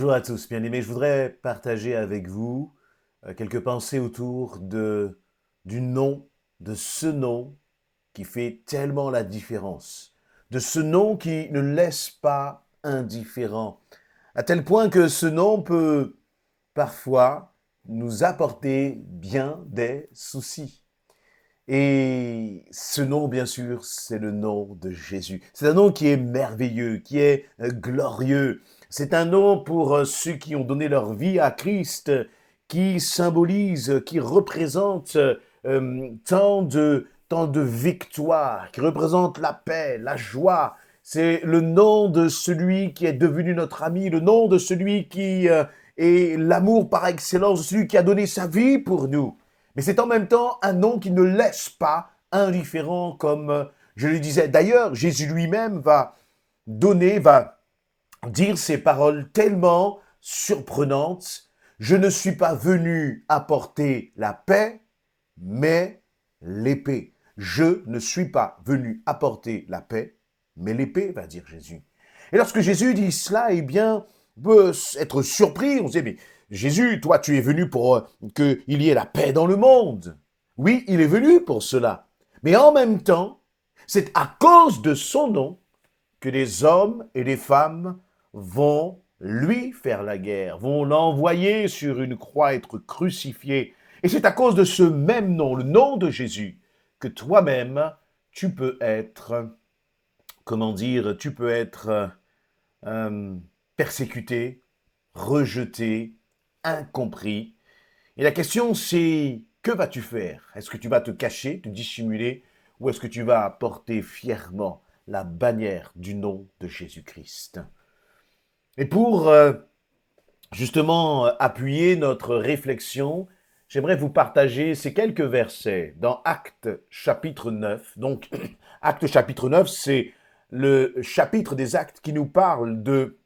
Bonjour à tous, bien-aimés. Je voudrais partager avec vous quelques pensées autour du nom, de ce nom qui fait tellement la différence, de ce nom qui ne laisse pas indifférent, à tel point que ce nom peut parfois nous apporter bien des soucis. Et ce nom, bien sûr, c'est le nom de Jésus. C'est un nom qui est merveilleux, qui est glorieux. C'est un nom pour ceux qui ont donné leur vie à Christ, qui symbolise, qui représente tant de victoires, qui représente la paix, la joie. C'est le nom de celui qui est devenu notre ami, le nom de celui qui est l'amour par excellence, de celui qui a donné sa vie pour nous. Mais c'est en même temps un nom qui ne laisse pas indifférent, comme je le disais. D'ailleurs, Jésus lui-même va dire ces paroles tellement surprenantes. Je ne suis pas venu apporter la paix, mais l'épée. Je ne suis pas venu apporter la paix, mais l'épée, va dire Jésus. Et lorsque Jésus dit cela, eh bien, on peut être surpris. On se dit, mais Jésus, toi, tu es venu pour qu'il y ait la paix dans le monde. Oui, il est venu pour cela. Mais en même temps, c'est à cause de son nom que les hommes et les femmes vont lui faire la guerre, vont l'envoyer sur une croix être crucifié. Et c'est à cause de ce même nom, le nom de Jésus, que toi-même, tu peux être, comment dire, tu peux être euh, persécuté, rejeté, incompris. Et la question, c'est que vas-tu faire? Est-ce que tu vas te cacher, te dissimuler, ou est-ce que tu vas porter fièrement la bannière du nom de Jésus-Christ? Et pour justement appuyer notre réflexion, j'aimerais vous partager ces quelques versets dans Actes chapitre 9. Donc, Actes chapitre 9, c'est le chapitre des Actes qui nous parle de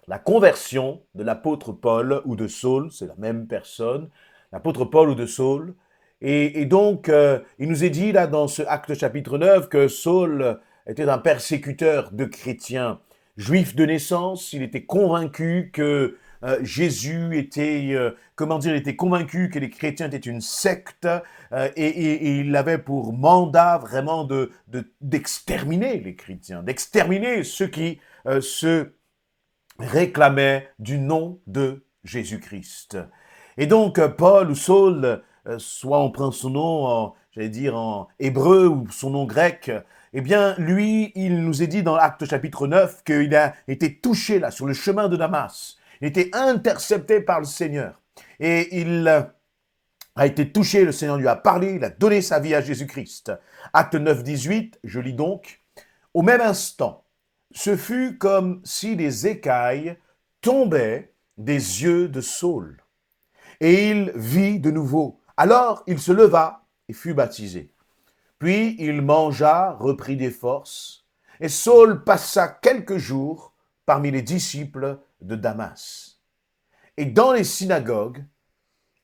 la conversion de l'apôtre Paul ou de Saul, c'est la même personne, l'apôtre Paul ou de Saul. Et donc, il nous est dit là dans ce Acte chapitre 9 que Saul était un persécuteur de chrétiens juifs de naissance. Il était convaincu que Jésus était, comment dire, il était convaincu que les chrétiens étaient une secte et il avait pour mandat vraiment d'exterminer les chrétiens, d'exterminer ceux qui se réclamait du nom de Jésus-Christ. Et donc, Paul ou Saul, soit on prend son nom, j'allais dire en hébreu ou son nom grec, eh bien, lui, il nous est dit dans l'Acte chapitre 9 qu'il a été touché là, sur le chemin de Damas. Il était intercepté par le Seigneur. Et il a été touché, le Seigneur lui a parlé, il a donné sa vie à Jésus-Christ. Acte 9, 18, je lis donc, au même instant, ce fut comme si des écailles tombaient des yeux de Saul. Et il vit de nouveau. Alors il se leva et fut baptisé. Puis il mangea, reprit des forces, et Saul passa quelques jours parmi les disciples de Damas. Et dans les synagogues,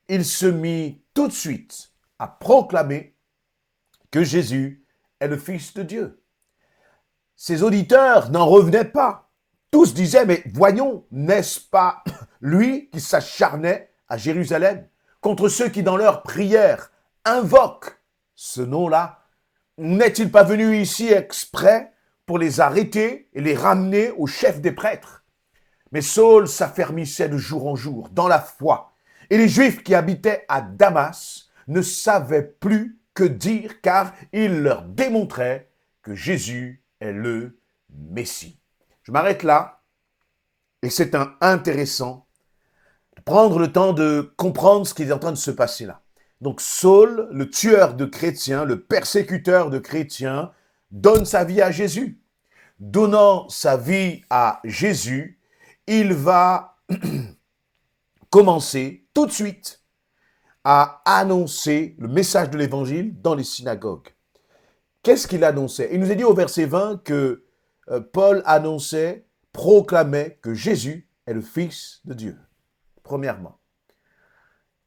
il se mit tout de suite à proclamer que Jésus est le Fils de Dieu. Ses auditeurs n'en revenaient pas. Tous disaient, mais voyons, n'est-ce pas lui qui s'acharnait à Jérusalem contre ceux qui, dans leur prière, invoquent ce nom-là? N'est-il pas venu ici exprès pour les arrêter et les ramener au chef des prêtres? Mais Saul s'affermissait de jour en jour dans la foi. Et les Juifs qui habitaient à Damas ne savaient plus que dire car il leur démontrait que Jésus est le Messie. Je m'arrête là et c'est intéressant de prendre le temps de comprendre ce qui est en train de se passer là. Donc Saul, le tueur de chrétiens, le persécuteur de chrétiens, donne sa vie à Jésus. Donnant sa vie à Jésus, il va commencer tout de suite à annoncer le message de l'évangile dans les synagogues. Qu'est-ce qu'il annonçait? Il nous est dit au verset 20 que Paul annonçait, proclamait que Jésus est le Fils de Dieu, premièrement.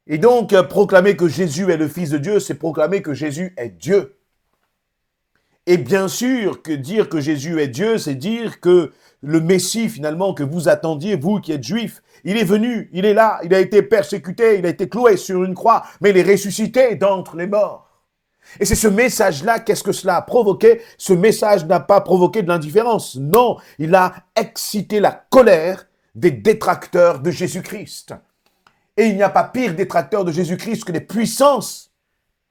Et donc, proclamer que Jésus est le Fils de Dieu, c'est proclamer que Jésus est Dieu. Et bien sûr que dire que Jésus est Dieu, c'est dire que le Messie finalement que vous attendiez, vous qui êtes juifs, il est venu, il est là, il a été persécuté, il a été cloué sur une croix, mais il est ressuscité d'entre les morts. Et c'est ce message-là, qu'est-ce que cela a provoqué? Ce message n'a pas provoqué de l'indifférence. Non, il a excité la colère des détracteurs de Jésus-Christ. Et il n'y a pas pire détracteur de Jésus-Christ que les puissances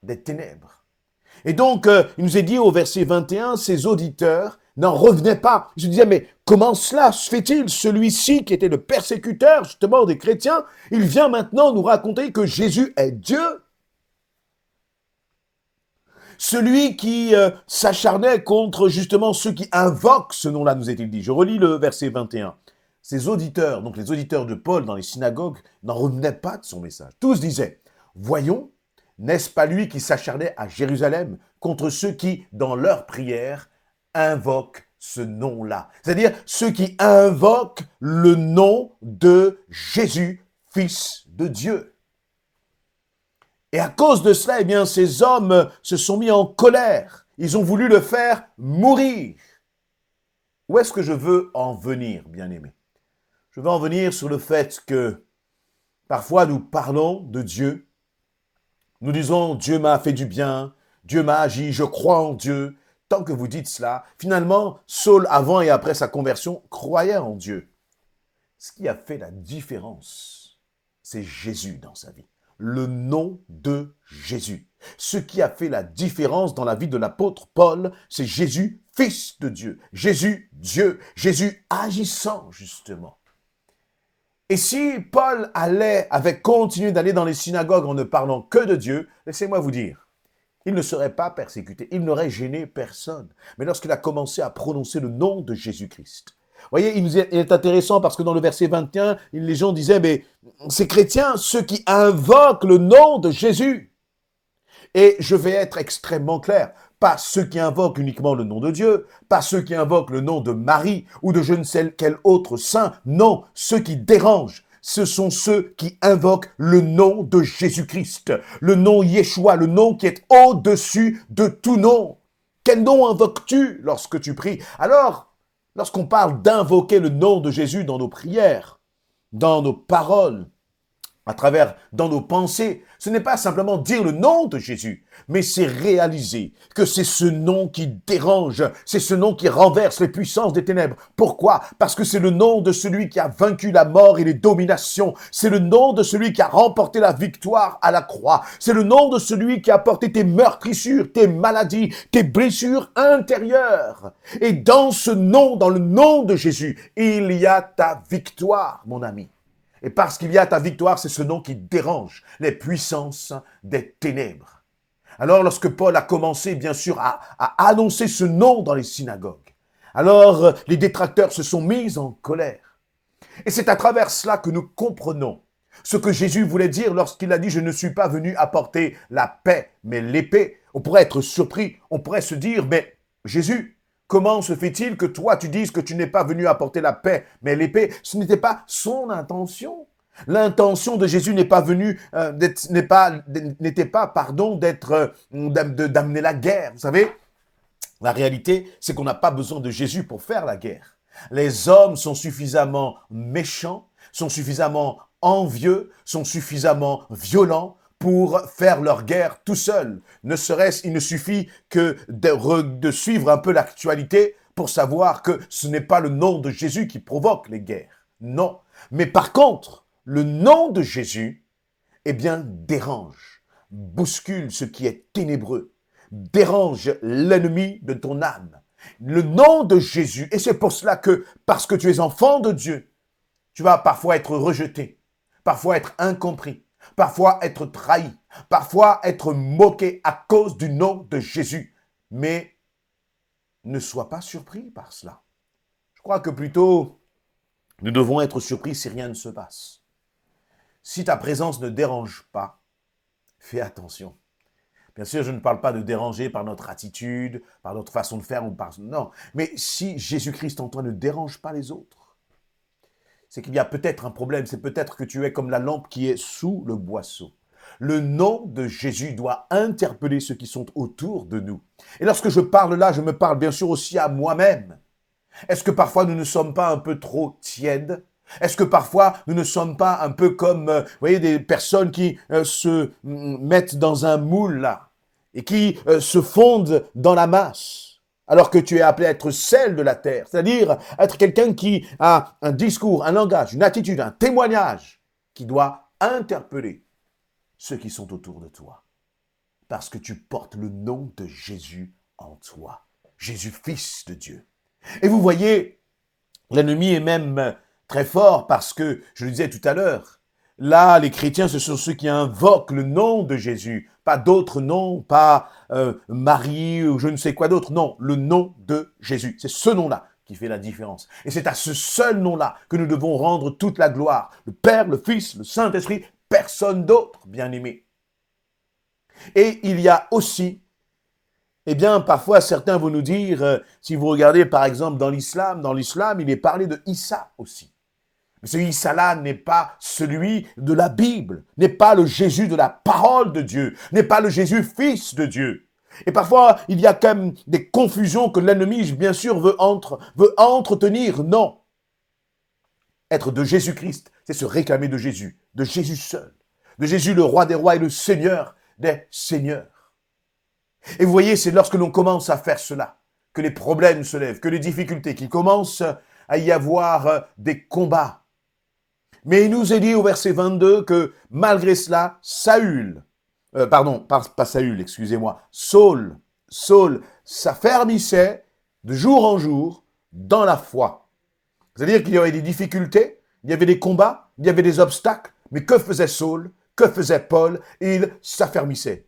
des ténèbres. Et donc, il nous est dit au verset 21, ces auditeurs n'en revenaient pas. Ils se disaient, mais comment cela se fait-il? Celui-ci qui était le persécuteur justement des chrétiens, il vient maintenant nous raconter que Jésus est Dieu. Celui qui s'acharnait contre justement ceux qui invoquent ce nom-là, nous est-il dit. Je relis le verset 21. Ces auditeurs, donc les auditeurs de Paul dans les synagogues, n'en revenaient pas de son message. Tous disaient, voyons, n'est-ce pas lui qui s'acharnait à Jérusalem contre ceux qui, dans leur prière, invoquent ce nom-là? C'est-à-dire ceux qui invoquent le nom de Jésus, Fils de Dieu. Et à cause de cela, eh bien, ces hommes se sont mis en colère. Ils ont voulu le faire mourir. Où est-ce que je veux en venir, bien-aimés? Je veux en venir sur le fait que parfois nous parlons de Dieu. Nous disons, Dieu m'a fait du bien, Dieu m'a agi, je crois en Dieu. Tant que vous dites cela, finalement, Saul, avant et après sa conversion, croyait en Dieu. Ce qui a fait la différence, c'est Jésus dans sa vie. Le nom de Jésus. Ce qui a fait la différence dans la vie de l'apôtre Paul, c'est Jésus, Fils de Dieu. Jésus, Dieu. Jésus agissant, justement. Et si Paul avait continué d'aller dans les synagogues en ne parlant que de Dieu, laissez-moi vous dire, il ne serait pas persécuté, il n'aurait gêné personne. Mais lorsqu'il a commencé à prononcer le nom de Jésus-Christ, vous voyez, il est intéressant parce que dans le verset 21, les gens disaient, mais ces chrétiens, ceux qui invoquent le nom de Jésus. Et je vais être extrêmement clair, pas ceux qui invoquent uniquement le nom de Dieu, pas ceux qui invoquent le nom de Marie ou de je ne sais quel autre saint, non, ceux qui dérangent. Ce sont ceux qui invoquent le nom de Jésus-Christ, le nom Yeshua, le nom qui est au-dessus de tout nom. Quel nom invoques-tu lorsque tu pries? Alors, lorsqu'on parle d'invoquer le nom de Jésus dans nos prières, dans nos paroles, dans nos pensées, ce n'est pas simplement dire le nom de Jésus, mais c'est réaliser que c'est ce nom qui dérange, c'est ce nom qui renverse les puissances des ténèbres. Pourquoi? Parce que c'est le nom de celui qui a vaincu la mort et les dominations. C'est le nom de celui qui a remporté la victoire à la croix. C'est le nom de celui qui a porté tes meurtrissures, tes maladies, tes blessures intérieures. Et dans ce nom, dans le nom de Jésus, il y a ta victoire, mon ami. Et parce qu'il y a ta victoire, c'est ce nom qui dérange les puissances des ténèbres. Alors, lorsque Paul a commencé, bien sûr, à annoncer ce nom dans les synagogues, alors les détracteurs se sont mis en colère. Et c'est à travers cela que nous comprenons ce que Jésus voulait dire lorsqu'il a dit « Je ne suis pas venu apporter la paix, mais l'épée ». On pourrait être surpris, on pourrait se dire « Mais Jésus, comment se fait-il que toi, tu dises que tu n'es pas venu apporter la paix, mais l'épée ?» Ce n'était pas son intention. L'intention de Jésus n'était pas, d'amener la guerre. Vous savez, la réalité, c'est qu'on n'a pas besoin de Jésus pour faire la guerre. Les hommes sont suffisamment méchants, sont suffisamment envieux, sont suffisamment violents pour faire leur guerre tout seuls. Il ne suffit que de suivre un peu l'actualité pour savoir que ce n'est pas le nom de Jésus qui provoque les guerres. Non. Mais par contre, le nom de Jésus, eh bien, dérange, bouscule ce qui est ténébreux, dérange l'ennemi de ton âme. Le nom de Jésus, et c'est pour cela que, parce que tu es enfant de Dieu, tu vas parfois être rejeté, parfois être incompris, parfois être trahi, parfois être moqué à cause du nom de Jésus. Mais ne sois pas surpris par cela. Je crois que plutôt, nous devons être surpris si rien ne se passe. Si ta présence ne dérange pas, fais attention. Bien sûr, je ne parle pas de déranger par notre attitude, par notre façon de faire ou par... Non, mais si Jésus-Christ en toi ne dérange pas les autres, c'est qu'il y a peut-être un problème. C'est peut-être que tu es comme la lampe qui est sous le boisseau. Le nom de Jésus doit interpeller ceux qui sont autour de nous. Et lorsque je parle là, je me parle bien sûr aussi à moi-même. Est-ce que parfois nous ne sommes pas un peu trop tièdes? Est-ce que parfois nous ne sommes pas un peu comme, vous voyez, des personnes qui se mettent dans un moule là et qui se fondent dans la masse, alors que tu es appelé à être sel de la terre, c'est-à-dire être quelqu'un qui a un discours, un langage, une attitude, un témoignage qui doit interpeller ceux qui sont autour de toi, parce que tu portes le nom de Jésus en toi, Jésus, Fils de Dieu. Et vous voyez, l'ennemi est même très fort parce que, je le disais tout à l'heure, là, les chrétiens, ce sont ceux qui invoquent le nom de Jésus, pas d'autres noms, pas Marie ou je ne sais quoi d'autre, non, le nom de Jésus. C'est ce nom-là qui fait la différence. Et c'est à ce seul nom-là que nous devons rendre toute la gloire. Le Père, le Fils, le Saint-Esprit, personne d'autre, bien-aimé. Et il y a aussi, eh bien, parfois, certains vont nous dire, si vous regardez par exemple dans l'islam, il est parlé de Issa aussi. Mais ce Issa-là n'est pas celui de la Bible, n'est pas le Jésus de la parole de Dieu, n'est pas le Jésus fils de Dieu. Et parfois, il y a quand même des confusions que l'ennemi, bien sûr, veut entretenir. Non. Être de Jésus-Christ, c'est se réclamer de Jésus seul, de Jésus le roi des rois et le Seigneur des seigneurs. Et vous voyez, c'est lorsque l'on commence à faire cela que les problèmes se lèvent, que les difficultés, qu'il commence à y avoir des combats. Mais il nous est dit au verset 22 que malgré cela, Saül, Saul s'affermissait de jour en jour dans la foi. C'est-à-dire qu'il y avait des difficultés, il y avait des combats, il y avait des obstacles, mais que faisait Saul? Que faisait Paul? Il s'affermissait.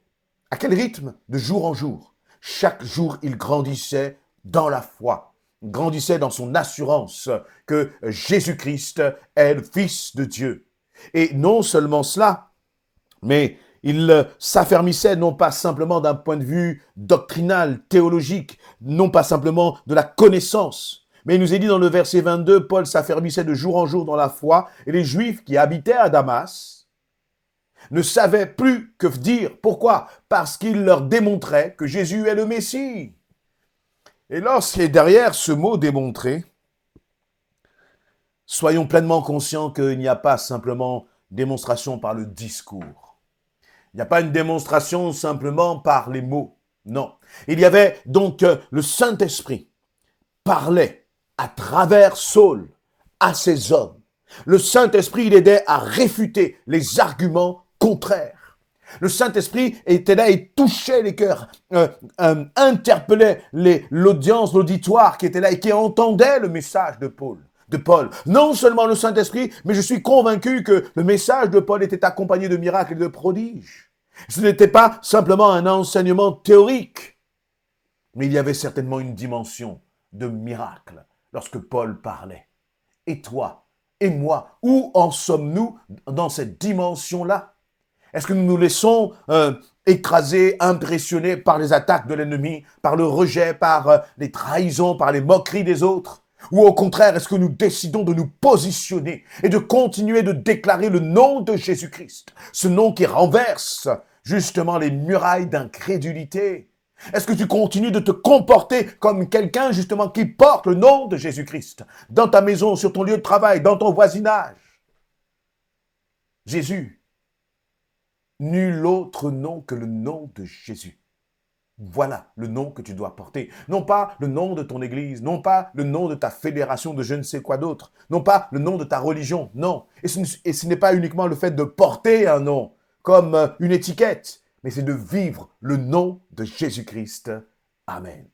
À quel rythme? De jour en jour. Chaque jour, il grandissait dans la foi. Il grandissait dans son assurance que Jésus-Christ est le Fils de Dieu. Et non seulement cela, mais il s'affermissait non pas simplement d'un point de vue doctrinal, théologique, non pas simplement de la connaissance, mais il nous est dit dans le verset 22, Paul s'affermissait de jour en jour dans la foi, et les Juifs qui habitaient à Damas ne savaient plus que dire. Pourquoi? Parce qu'il leur démontrait que Jésus est le Messie. Et lorsqu'il derrière ce mot démontrer, soyons pleinement conscients qu'il n'y a pas simplement démonstration par le discours. Il n'y a pas une démonstration simplement par les mots. Non. Il y avait donc le Saint-Esprit parlait à travers Saul à ces hommes. Le Saint-Esprit, il aidait à réfuter les arguments contraires. Le Saint-Esprit était là et touchait les cœurs, interpellait l'audience, l'auditoire qui était là et qui entendait le message de Paul. Non seulement le Saint-Esprit, mais je suis convaincu que le message de Paul était accompagné de miracles et de prodiges. Ce n'était pas simplement un enseignement théorique, mais il y avait certainement une dimension de miracle lorsque Paul parlait. Et toi, et moi, où en sommes-nous dans cette dimension-là? Est-ce que nous nous laissons écraser, impressionner par les attaques de l'ennemi, par le rejet, par les trahisons, par les moqueries des autres? Ou au contraire, est-ce que nous décidons de nous positionner et de continuer de déclarer le nom de Jésus-Christ, ce nom qui renverse justement les murailles d'incrédulité? Est-ce que tu continues de te comporter comme quelqu'un justement qui porte le nom de Jésus-Christ dans ta maison, sur ton lieu de travail, dans ton voisinage? Jésus, nul autre nom que le nom de Jésus. Voilà le nom que tu dois porter. Non pas le nom de ton église, non pas le nom de ta fédération de je ne sais quoi d'autre, non pas le nom de ta religion, non. Et ce n'est pas uniquement le fait de porter un nom comme une étiquette, mais c'est de vivre le nom de Jésus-Christ. Amen.